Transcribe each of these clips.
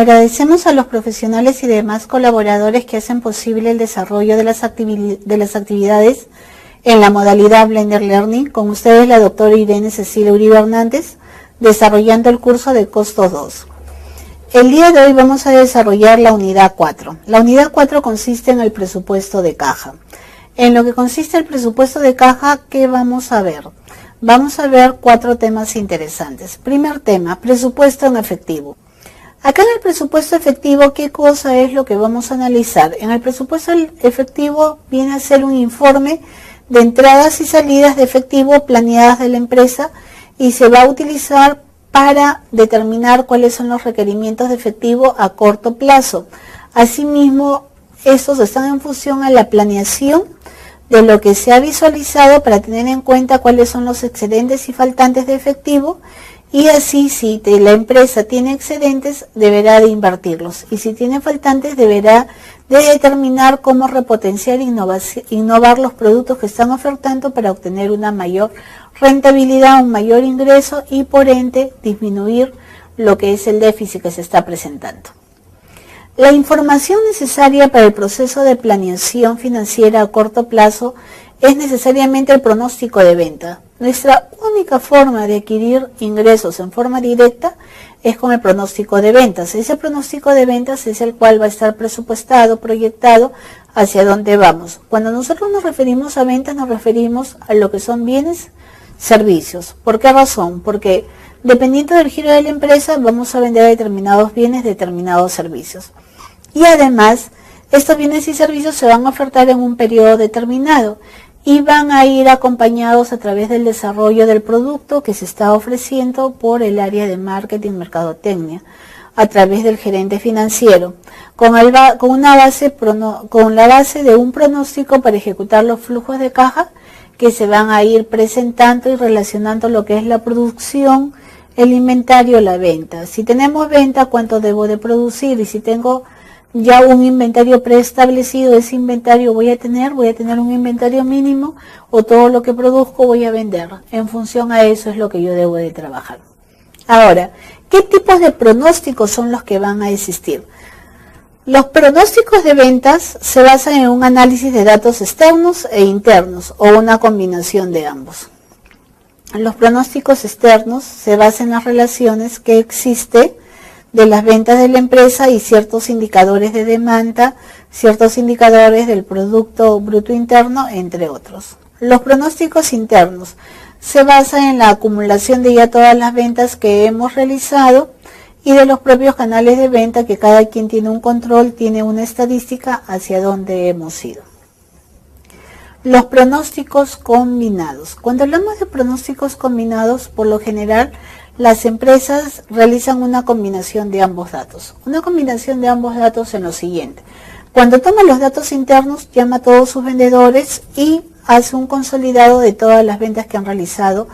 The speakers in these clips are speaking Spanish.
Agradecemos a los profesionales y demás colaboradores que hacen posible el desarrollo de las actividades en la modalidad Blended Learning. Con ustedes la doctora Irene Cecilia Uribe Hernández, desarrollando el curso de Costo 2. El día de hoy vamos a desarrollar la unidad 4. La unidad 4 consiste en el presupuesto de caja. En lo que consiste el presupuesto de caja, ¿qué vamos a ver? Vamos a ver 4 temas interesantes. Primer tema, presupuesto en efectivo. Acá en el presupuesto efectivo, ¿qué cosa es lo que vamos a analizar? En el presupuesto efectivo viene a ser un informe de entradas y salidas de efectivo planeadas de la empresa y se va a utilizar para determinar cuáles son los requerimientos de efectivo a corto plazo. Asimismo, estos están en función a la planeación de lo que se ha visualizado para tener en cuenta cuáles son los excedentes y faltantes de efectivo, y así si la empresa tiene excedentes deberá de invertirlos y si tiene faltantes deberá de determinar cómo repotenciar e innovar los productos que están ofertando para obtener una mayor rentabilidad, un mayor ingreso y por ende disminuir lo que es el déficit que se está presentando. La información necesaria para el proceso de planeación financiera a corto plazo es necesariamente el pronóstico de venta. Nuestra única forma de adquirir ingresos en forma directa es con el pronóstico de ventas. Ese pronóstico de ventas es el cual va a estar presupuestado, proyectado hacia dónde vamos. Cuando nosotros nos referimos a ventas, nos referimos a lo que son bienes, servicios. ¿Por qué razón? Porque dependiendo del giro de la empresa, vamos a vender determinados bienes, determinados servicios. Y además, estos bienes y servicios se van a ofertar en un periodo determinado y van a ir acompañados a través del desarrollo del producto que se está ofreciendo por el área de marketing, mercadotecnia, a través del gerente financiero, con la base de un pronóstico para ejecutar los flujos de caja que se van a ir presentando y relacionando lo que es la producción, el inventario, la venta. Si tenemos venta, ¿cuánto debo de producir? Y si tengo ya un inventario preestablecido, ese inventario voy a tener un inventario mínimo o todo lo que produzco voy a vender. En función a eso es lo que yo debo de trabajar. Ahora, ¿qué tipos de pronósticos son los que van a existir? Los pronósticos de ventas se basan en un análisis de datos externos e internos o una combinación de ambos. Los pronósticos externos se basan en las relaciones que existen de las ventas de la empresa y ciertos indicadores de demanda, ciertos indicadores del Producto Bruto Interno, entre otros. Los pronósticos internos se basan en la acumulación de ya todas las ventas que hemos realizado y de los propios canales de venta que cada quien tiene un control, tiene una estadística hacia dónde hemos ido. Los pronósticos combinados. Cuando hablamos de pronósticos combinados, por lo general, las empresas realizan una combinación de ambos datos. Una combinación de ambos datos en lo siguiente. Cuando toma los datos internos, llama a todos sus vendedores y hace un consolidado de todas las ventas que han realizado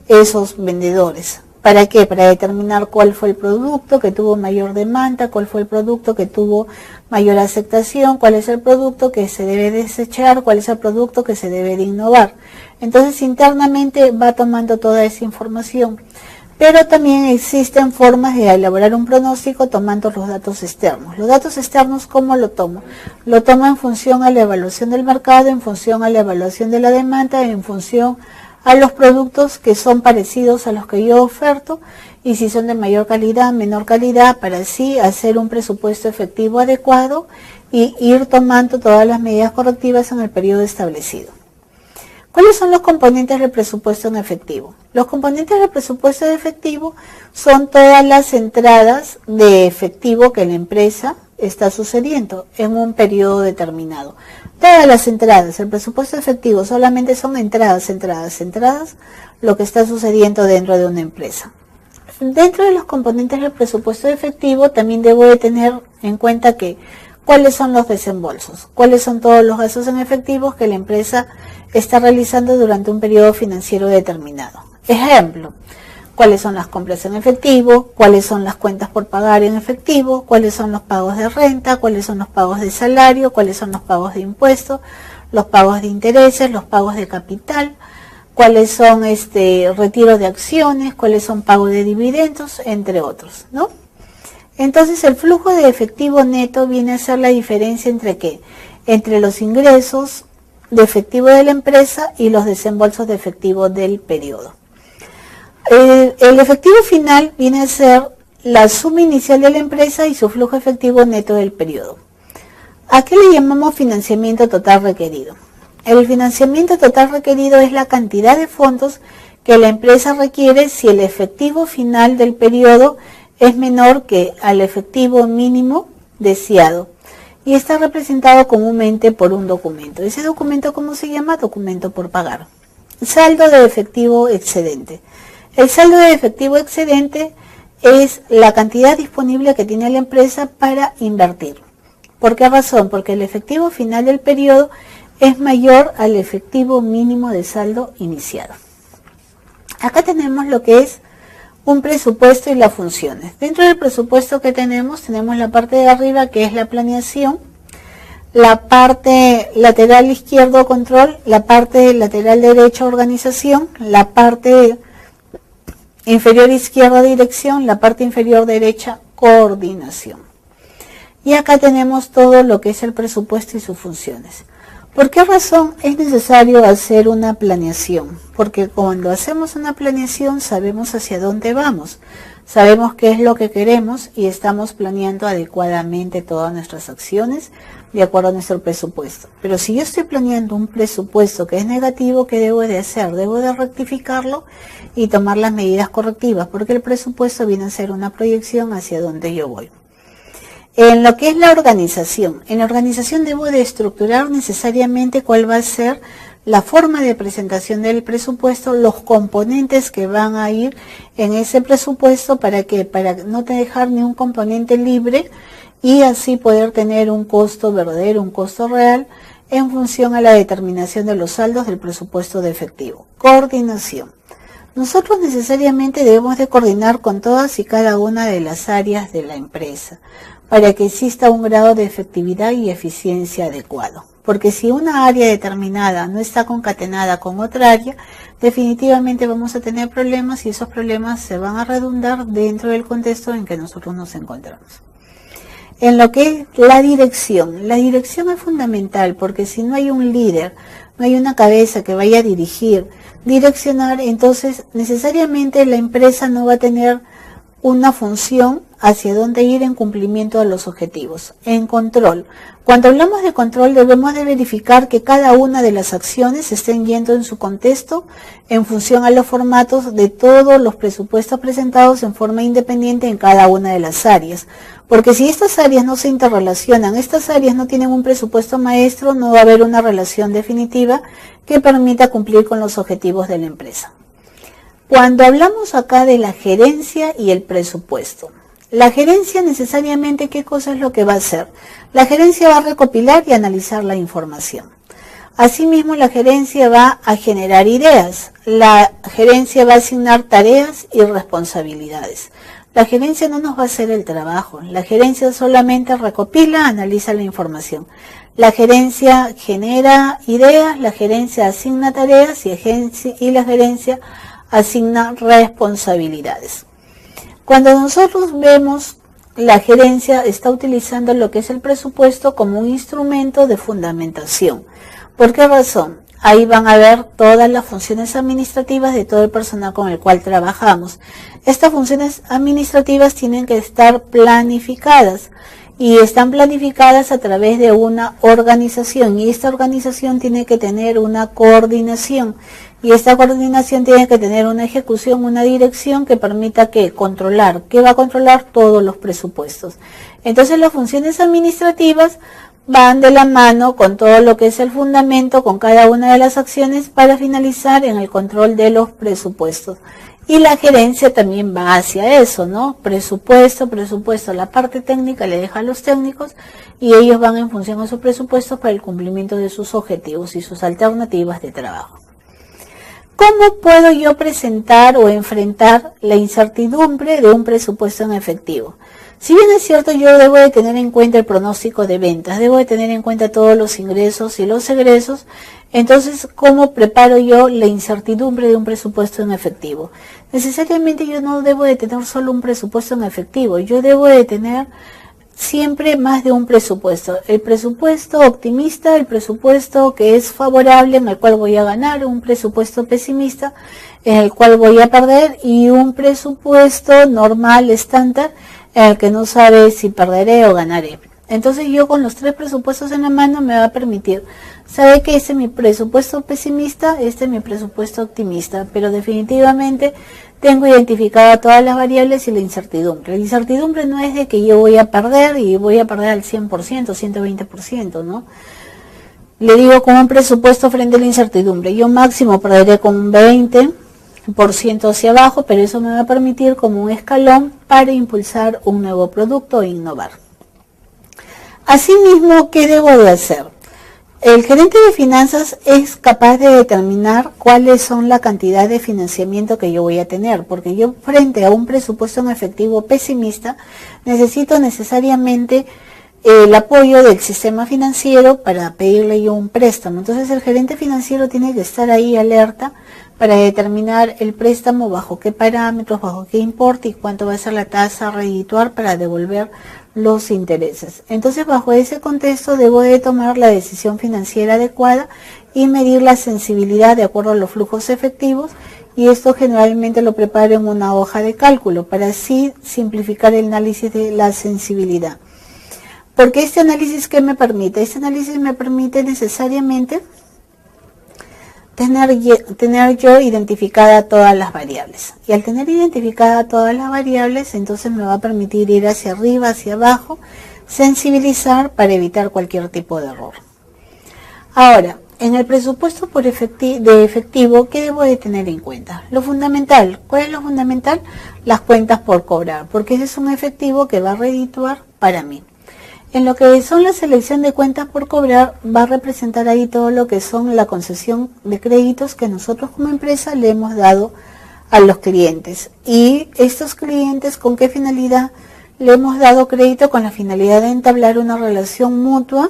esos vendedores. ¿Para qué? Para determinar cuál fue el producto que tuvo mayor demanda, cuál fue el producto que tuvo mayor aceptación, cuál es el producto que se debe desechar, cuál es el producto que se debe de innovar. Entonces, internamente va tomando toda esa información. Pero también existen formas de elaborar un pronóstico tomando los datos externos. Los datos externos, ¿cómo lo tomo? Lo tomo en función a la evaluación del mercado, en función a la evaluación de la demanda, en función a los productos que son parecidos a los que yo oferto y si son de mayor calidad, menor calidad, para así hacer un presupuesto efectivo adecuado y ir tomando todas las medidas correctivas en el periodo establecido. ¿Cuáles son los componentes del presupuesto en efectivo? Los componentes del presupuesto de efectivo son todas las entradas de efectivo que la empresa está sucediendo en un periodo determinado. Todas las entradas, el presupuesto efectivo solamente son entradas, lo que está sucediendo dentro de una empresa. Dentro de los componentes del presupuesto efectivo también debo de tener en cuenta que cuáles son los desembolsos, cuáles son todos los gastos en efectivos que la empresa está realizando durante un periodo financiero determinado. Ejemplo, cuáles son las compras en efectivo, cuáles son las cuentas por pagar en efectivo, cuáles son los pagos de renta, cuáles son los pagos de salario, cuáles son los pagos de impuestos, los pagos de intereses, los pagos de capital, cuáles son retiro de acciones, cuáles son pagos de dividendos, entre otros, ¿no? Entonces el flujo de efectivo neto viene a ser la diferencia entre ¿qué? Entre los ingresos de efectivo de la empresa y los desembolsos de efectivo del periodo. El efectivo final viene a ser la suma inicial de la empresa y su flujo efectivo neto del periodo. ¿A qué le llamamos financiamiento total requerido? El financiamiento total requerido es la cantidad de fondos que la empresa requiere si el efectivo final del periodo es menor que al efectivo mínimo deseado y está representado comúnmente por un documento. ¿Ese documento cómo se llama? Documento por pagar. Saldo de efectivo excedente. El saldo de efectivo excedente es la cantidad disponible que tiene la empresa para invertir. ¿Por qué razón? Porque el efectivo final del periodo es mayor al efectivo mínimo de saldo iniciado. Acá tenemos lo que es un presupuesto y las funciones. Dentro del presupuesto que tenemos la parte de arriba que es la planeación, la parte lateral izquierdo control, la parte lateral derecha organización, la parte inferior izquierda dirección, la parte inferior derecha coordinación. Y acá tenemos todo lo que es el presupuesto y sus funciones. ¿Por qué razón es necesario hacer una planeación? Porque cuando hacemos una planeación sabemos hacia dónde vamos, sabemos qué es lo que queremos y estamos planeando adecuadamente todas nuestras acciones de acuerdo a nuestro presupuesto. Pero si yo estoy planeando un presupuesto que es negativo, ¿qué debo de hacer? Debo de rectificarlo y tomar las medidas correctivas, porque el presupuesto viene a ser una proyección hacia dónde yo voy. En lo que es la organización, en la organización debo de estructurar necesariamente cuál va a ser la forma de presentación del presupuesto, los componentes que van a ir en ese presupuesto, ¿para qué? Para no dejar ni un componente libre y así poder tener un costo verdadero, un costo real en función a la determinación de los saldos del presupuesto de efectivo. Coordinación. Nosotros necesariamente debemos de coordinar con todas y cada una de las áreas de la empresa para que exista un grado de efectividad y eficiencia adecuado. Porque si una área determinada no está concatenada con otra área, definitivamente vamos a tener problemas y esos problemas se van a redundar dentro del contexto en que nosotros nos encontramos. En lo que es la dirección es fundamental porque si no hay un líder, no hay una cabeza que vaya a dirigir, direccionar, entonces necesariamente la empresa no va a tener una función hacia dónde ir en cumplimiento de los objetivos. En control. Cuando hablamos de control debemos de verificar que cada una de las acciones estén yendo en su contexto en función a los formatos de todos los presupuestos presentados en forma independiente en cada una de las áreas. Porque si estas áreas no se interrelacionan, estas áreas no tienen un presupuesto maestro, no va a haber una relación definitiva que permita cumplir con los objetivos de la empresa. Cuando hablamos acá de la gerencia y el presupuesto, la gerencia necesariamente, ¿qué cosa es lo que va a hacer? La gerencia va a recopilar y analizar la información. Asimismo, la gerencia va a generar ideas. La gerencia va a asignar tareas y responsabilidades. La gerencia no nos va a hacer el trabajo. La gerencia solamente recopila, analiza la información. La gerencia genera ideas, la gerencia asigna tareas y la gerencia asigna responsabilidades. Cuando nosotros vemos, la gerencia está utilizando lo que es el presupuesto como un instrumento de fundamentación. ¿Por qué razón? Ahí van a ver todas las funciones administrativas de todo el personal con el cual trabajamos. Estas funciones administrativas tienen que estar planificadas y están planificadas a través de una organización y esta organización tiene que tener una coordinación. Y esta coordinación tiene que tener una ejecución, una dirección que permita que controlar, que va a controlar todos los presupuestos. Entonces las funciones administrativas van de la mano con todo lo que es el fundamento, con cada una de las acciones para finalizar en el control de los presupuestos. Y la gerencia también va hacia eso, ¿no? Presupuesto, la parte técnica le deja a los técnicos y ellos van en función a sus presupuestos para el cumplimiento de sus objetivos y sus alternativas de trabajo. ¿Cómo puedo yo presentar o enfrentar la incertidumbre de un presupuesto en efectivo? Si bien es cierto, yo debo de tener en cuenta el pronóstico de ventas, debo de tener en cuenta todos los ingresos y los egresos. Entonces, ¿cómo preparo yo la incertidumbre de un presupuesto en efectivo? Necesariamente yo no debo de tener solo un presupuesto en efectivo, yo debo de tener siempre más de un presupuesto. El presupuesto optimista, el presupuesto que es favorable, en el cual voy a ganar, un presupuesto pesimista, en el cual voy a perder, y un presupuesto normal, estándar, en el que no sabe si perderé o ganaré. Entonces yo con los 3 presupuestos en la mano me va a permitir, sabe que este es mi presupuesto pesimista, este es mi presupuesto optimista, pero definitivamente tengo identificado todas las variables y la incertidumbre. La incertidumbre no es de que yo voy a perder y voy a perder al 100%, 120%, ¿no? Le digo con un presupuesto frente a la incertidumbre, yo máximo perderé con un 20% hacia abajo, pero eso me va a permitir como un escalón para impulsar un nuevo producto e innovar. Asimismo, ¿qué debo de hacer? El gerente de finanzas es capaz de determinar cuáles son la cantidad de financiamiento que yo voy a tener, porque yo frente a un presupuesto en efectivo pesimista necesito necesariamente el apoyo del sistema financiero para pedirle yo un préstamo. Entonces el gerente financiero tiene que estar ahí alerta para determinar el préstamo, bajo qué parámetros, bajo qué importe y cuánto va a ser la tasa a redituar para devolver los intereses. Entonces bajo ese contexto debo de tomar la decisión financiera adecuada y medir la sensibilidad de acuerdo a los flujos efectivos, y esto generalmente lo preparo en una hoja de cálculo para así simplificar el análisis de la sensibilidad. Porque este análisis, ¿qué me permite? Este análisis me permite necesariamente tener yo identificada todas las variables. Y al tener identificada todas las variables, entonces me va a permitir ir hacia arriba, hacia abajo, sensibilizar para evitar cualquier tipo de error. Ahora, en el presupuesto de efectivo, ¿qué debo de tener en cuenta? Lo fundamental. ¿Cuál es lo fundamental? Las cuentas por cobrar, porque ese es un efectivo que va a redituar para mí. En lo que son la selección de cuentas por cobrar, va a representar ahí todo lo que son la concesión de créditos que nosotros como empresa le hemos dado a los clientes. Y estos clientes, ¿con qué finalidad? Le hemos dado crédito con la finalidad de entablar una relación mutua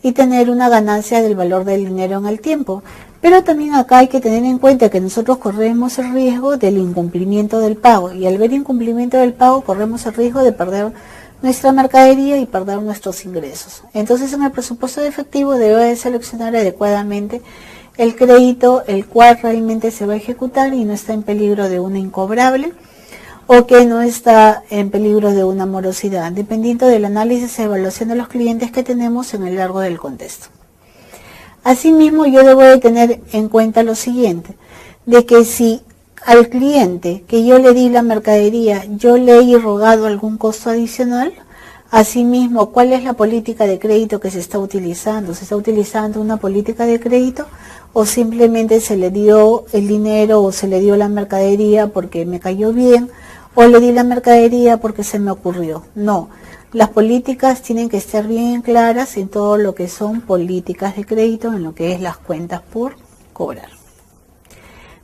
y tener una ganancia del valor del dinero en el tiempo. Pero también acá hay que tener en cuenta que nosotros corremos el riesgo del incumplimiento del pago, y al ver incumplimiento del pago corremos el riesgo de perder nuestra mercadería y perder nuestros ingresos. Entonces en el presupuesto de efectivo debe de seleccionar adecuadamente el crédito el cual realmente se va a ejecutar y no está en peligro de una incobrable o que no está en peligro de una morosidad, dependiendo del análisis y evaluación de los clientes que tenemos en el largo del contexto. Asimismo, yo debo de tener en cuenta lo siguiente, de que si al cliente que yo le di la mercadería, yo le he irrogado algún costo adicional. Asimismo, ¿cuál es la política de crédito que se está utilizando? ¿Se está utilizando una política de crédito o simplemente se le dio el dinero o se le dio la mercadería porque me cayó bien o le di la mercadería porque se me ocurrió? No, las políticas tienen que estar bien claras en todo lo que son políticas de crédito, en lo que es las cuentas por cobrar.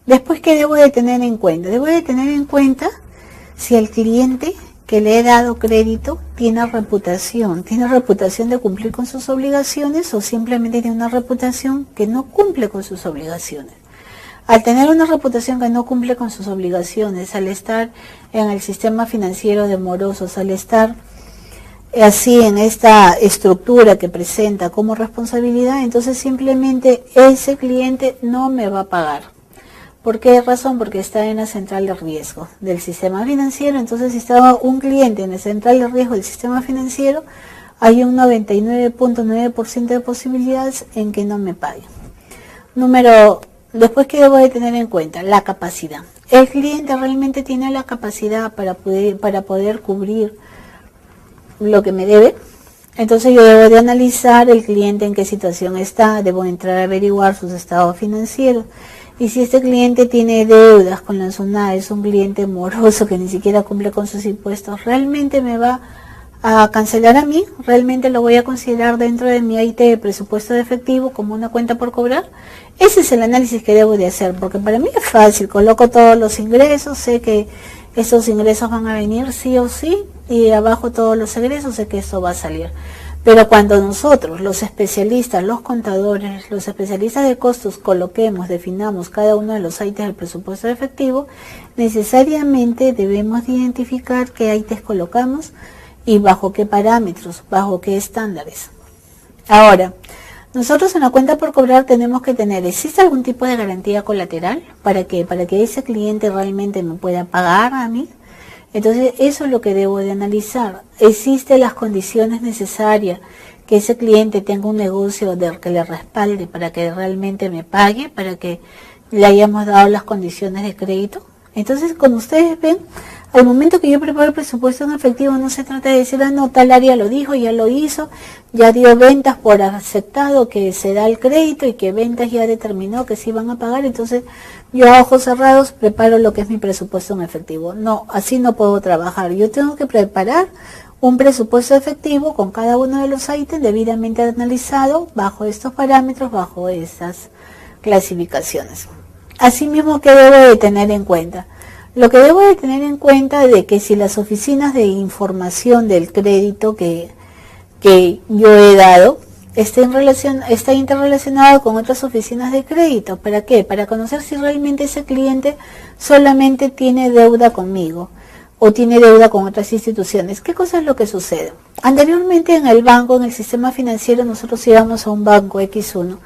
Después, ¿qué debo de tener en cuenta? Debo de tener en cuenta si el cliente que le he dado crédito tiene reputación de cumplir con sus obligaciones o simplemente tiene una reputación que no cumple con sus obligaciones. Al tener una reputación que no cumple con sus obligaciones, al estar en el sistema financiero de morosos, al estar así en esta estructura que presenta como responsabilidad, entonces simplemente ese cliente no me va a pagar. ¿Por qué razón? Porque está en la central de riesgo del sistema financiero. Entonces, si está un cliente en la central de riesgo del sistema financiero, hay un 99.9% de posibilidades en que no me pague. Después, ¿qué debo de tener en cuenta? La capacidad. El cliente realmente tiene la capacidad para poder cubrir lo que me debe. Entonces, yo debo de analizar el cliente en qué situación está, debo entrar a averiguar sus estados financieros. Y si este cliente tiene deudas con la SUNAT, es un cliente moroso que ni siquiera cumple con sus impuestos, ¿realmente me va a cancelar a mí? ¿Realmente lo voy a considerar dentro de mi IT de presupuesto de efectivo como una cuenta por cobrar? Ese es el análisis que debo de hacer, porque para mí es fácil, coloco todos los ingresos, sé que esos ingresos van a venir sí o sí, y abajo todos los egresos, sé que eso va a salir. Pero cuando nosotros, los especialistas, los contadores, los especialistas de costos, coloquemos, definamos cada uno de los ítems del presupuesto efectivo, necesariamente debemos identificar qué ítems colocamos y bajo qué parámetros, bajo qué estándares. Ahora, nosotros en la cuenta por cobrar tenemos que tener, ¿existe algún tipo de garantía colateral? ¿Para qué? Para que ese cliente realmente me pueda pagar a mí. Entonces, eso es lo que debo de analizar. ¿Existen las condiciones necesarias que ese cliente tenga un negocio que le respalde para que realmente me pague, para que le hayamos dado las condiciones de crédito? Entonces, como ustedes ven, al momento que yo preparo el presupuesto en efectivo, no se trata de decir, no, tal área lo dijo, ya lo hizo, ya dio ventas por aceptado que se da el crédito y que ventas ya determinó que sí van a pagar, entonces yo a ojos cerrados preparo lo que es mi presupuesto en efectivo. No, así no puedo trabajar. Yo tengo que preparar un presupuesto efectivo con cada uno de los ítems debidamente analizado bajo estos parámetros, bajo estas clasificaciones. Asimismo, ¿qué debo de tener en cuenta? Lo que debo de tener en cuenta de que si las oficinas de información del crédito que yo he dado está interrelacionado con otras oficinas de crédito. ¿Para qué? Para conocer si realmente ese cliente solamente tiene deuda conmigo o tiene deuda con otras instituciones. ¿Qué cosa es lo que sucede? Anteriormente en el banco, en el sistema financiero, nosotros íbamos a un banco X1.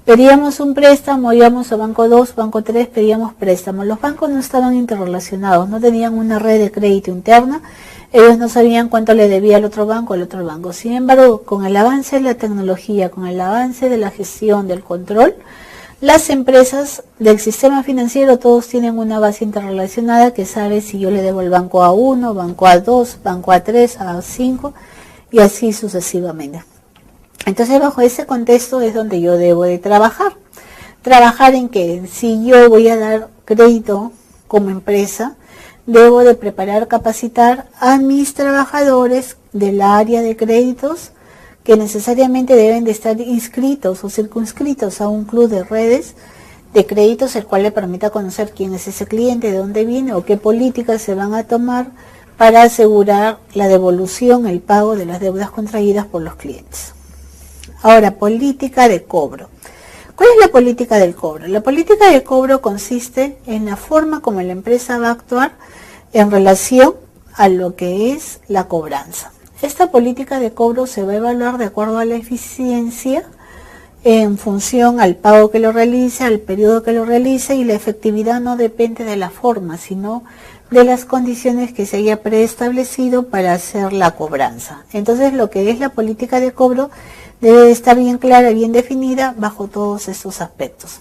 Pedíamos un préstamo, íbamos a banco 2, banco 3, pedíamos préstamos. Los bancos no estaban interrelacionados, no tenían una red de crédito interna, ellos no sabían cuánto le debía al otro banco, al otro banco. Sin embargo, con el avance de la tecnología, con el avance de la gestión, del control, las empresas del sistema financiero todos tienen una base interrelacionada que sabe si yo le debo el banco A1, banco A2, banco A3, A5 y así sucesivamente. Entonces, bajo ese contexto es donde yo debo de trabajar. Trabajar en que si yo voy a dar crédito como empresa, debo de preparar, capacitar a mis trabajadores del área de créditos que necesariamente deben de estar inscritos o circunscritos a un club de redes de créditos, el cual le permita conocer quién es ese cliente, de dónde viene o qué políticas se van a tomar para asegurar la devolución, el pago de las deudas contraídas por los clientes. Ahora, política de cobro. ¿Cuál es la política del cobro? La política de cobro consiste en la forma como la empresa va a actuar en relación a lo que es la cobranza. Esta política de cobro se va a evaluar de acuerdo a la eficiencia en función al pago que lo realice, al periodo que lo realice, y la efectividad no depende de la forma, sino de las condiciones que se haya preestablecido para hacer la cobranza. Entonces, lo que es la política de cobro debe de estar bien clara, bien definida bajo todos estos aspectos.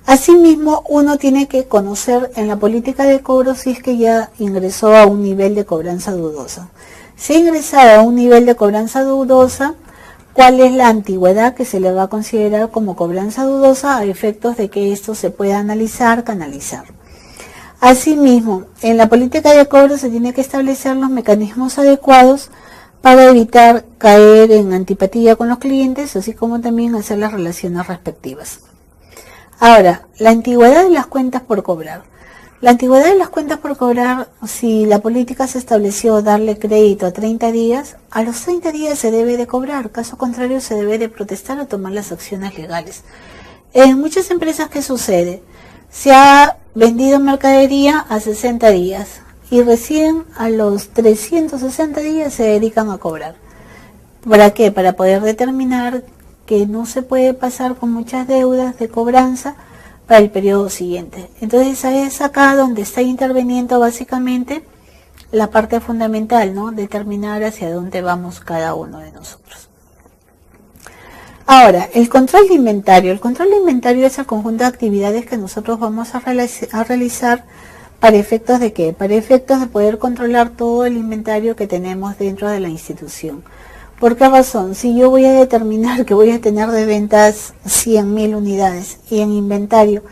Asimismo, uno tiene que conocer en la política de cobro si es que ya ingresó a un nivel de cobranza dudosa. Si ha ingresado a un nivel de cobranza dudosa, ¿cuál es la antigüedad que se le va a considerar como cobranza dudosa a efectos de que esto se pueda analizar, canalizar? Asimismo, en la política de cobro se tiene que establecer los mecanismos adecuados para evitar caer en antipatía con los clientes, así como también hacer las relaciones respectivas. Ahora, la antigüedad de las cuentas por cobrar. La antigüedad de las cuentas por cobrar, si la política se estableció darle crédito a 30 días, a los 30 días se debe de cobrar, caso contrario se debe de protestar o tomar las acciones legales. En muchas empresas, ¿qué sucede? Se ha vendido mercadería a 60 días y recién a los 360 días se dedican a cobrar. ¿Para qué? Para poder determinar que no se puede pasar con muchas deudas de cobranza para el periodo siguiente. Entonces es acá donde está interviniendo básicamente la parte fundamental, ¿no? Determinar hacia dónde vamos cada uno de nosotros. Ahora, el control de inventario. El control de inventario es el conjunto de actividades que nosotros vamos a realizar para efectos de ¿qué? Para efectos de poder controlar todo el inventario que tenemos dentro de la institución. ¿Por qué razón? Si yo voy a determinar que voy a tener de ventas 100.000 unidades y en inventario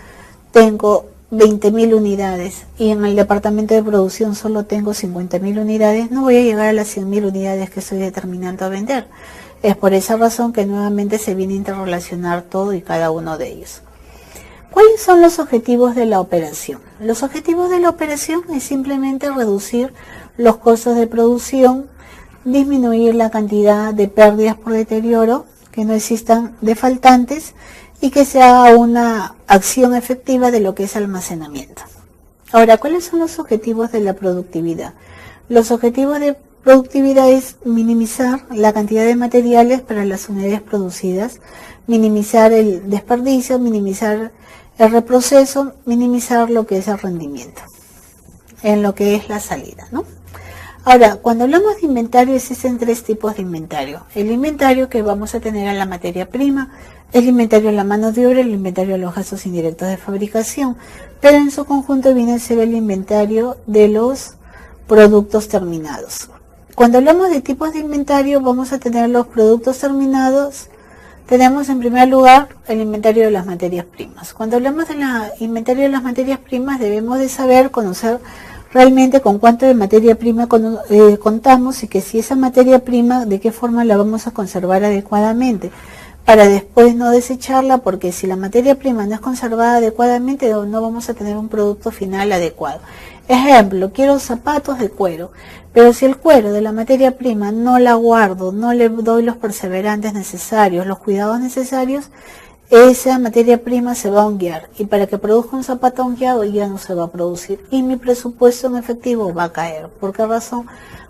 tengo 20.000 unidades y en el departamento de producción solo tengo 50.000 unidades, no voy a llegar a las 100.000 unidades que estoy determinando a vender. Es por esa razón que nuevamente se viene a interrelacionar todo y cada uno de ellos. ¿Cuáles son los objetivos de la operación? Los objetivos de la operación es simplemente reducir los costos de producción, disminuir la cantidad de pérdidas por deterioro, que no existan defaltantes y que se haga una acción efectiva de lo que es almacenamiento. Ahora, ¿cuáles son los objetivos de la productividad? Los objetivos de productividad es minimizar la cantidad de materiales para las unidades producidas, minimizar el desperdicio, minimizar el reproceso, minimizar lo que es el rendimiento, en lo que es la salida, ¿no? Ahora, cuando hablamos de inventario, existen tres tipos de inventario. El inventario que vamos a tener a la materia prima, el inventario a la mano de obra, el inventario a los gastos indirectos de fabricación, pero en su conjunto viene a ser el inventario de los productos terminados. Cuando hablamos de tipos de inventario, vamos a tener los productos terminados. Tenemos en primer lugar el inventario de las materias primas. Cuando hablamos del inventario de las materias primas, debemos de saber, conocer realmente con cuánto de materia prima contamos y que si esa materia prima, de qué forma la vamos a conservar adecuadamente, para después no desecharla, porque si la materia prima no es conservada adecuadamente, no vamos a tener un producto final adecuado. Ejemplo, quiero zapatos de cuero, pero si el cuero de la materia prima no la guardo, no le doy los perseverantes necesarios, los cuidados necesarios, esa materia prima se va a honguear, y para que produzca un zapato hongueado ya no se va a producir, y mi presupuesto en efectivo va a caer. ¿Por qué razón?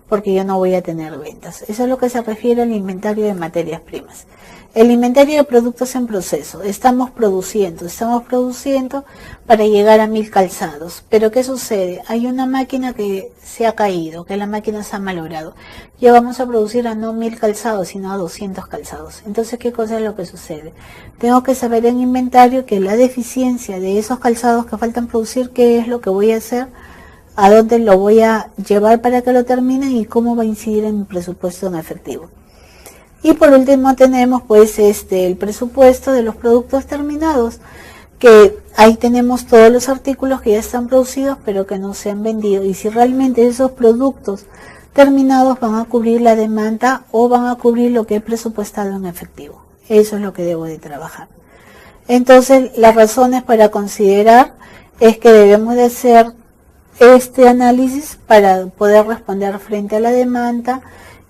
Porque yo no voy a tener ventas. Eso es lo que se refiere al inventario de materias primas. El inventario de productos en proceso. Estamos produciendo para llegar a 1000 calzados. Pero ¿qué sucede? Hay una máquina que se ha caído, que la máquina se ha malogrado. Ya vamos a producir a no 1000 calzados, sino a 200 calzados. Entonces, ¿qué cosa es lo que sucede? Tengo que saber en inventario que la deficiencia de esos calzados que faltan producir, qué es lo que voy a hacer, a dónde lo voy a llevar para que lo terminen y cómo va a incidir en mi presupuesto en efectivo. Y por último tenemos pues el presupuesto de los productos terminados, que ahí tenemos todos los artículos que ya están producidos pero que no se han vendido, y si realmente esos productos terminados van a cubrir la demanda o van a cubrir lo que he presupuestado en efectivo. Eso es lo que debo de trabajar. Entonces, las razones para considerar es que debemos de hacer este análisis para poder responder frente a la demanda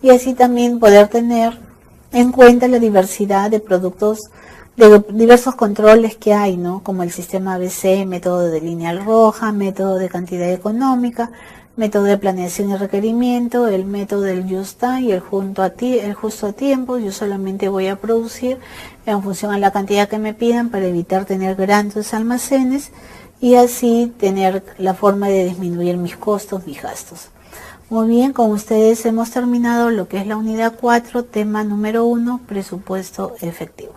y así también poder tener en cuenta la diversidad de productos, de diversos controles que hay, ¿no? Como el sistema ABC, método de lineal roja, método de cantidad económica, método de planeación y requerimiento, el método del just time y el justo a tiempo. Yo solamente voy a producir en función a la cantidad que me pidan para evitar tener grandes almacenes y así tener la forma de disminuir mis costos, mis gastos. Muy bien, con ustedes hemos terminado lo que es la unidad 4, tema número 1, presupuesto efectivo.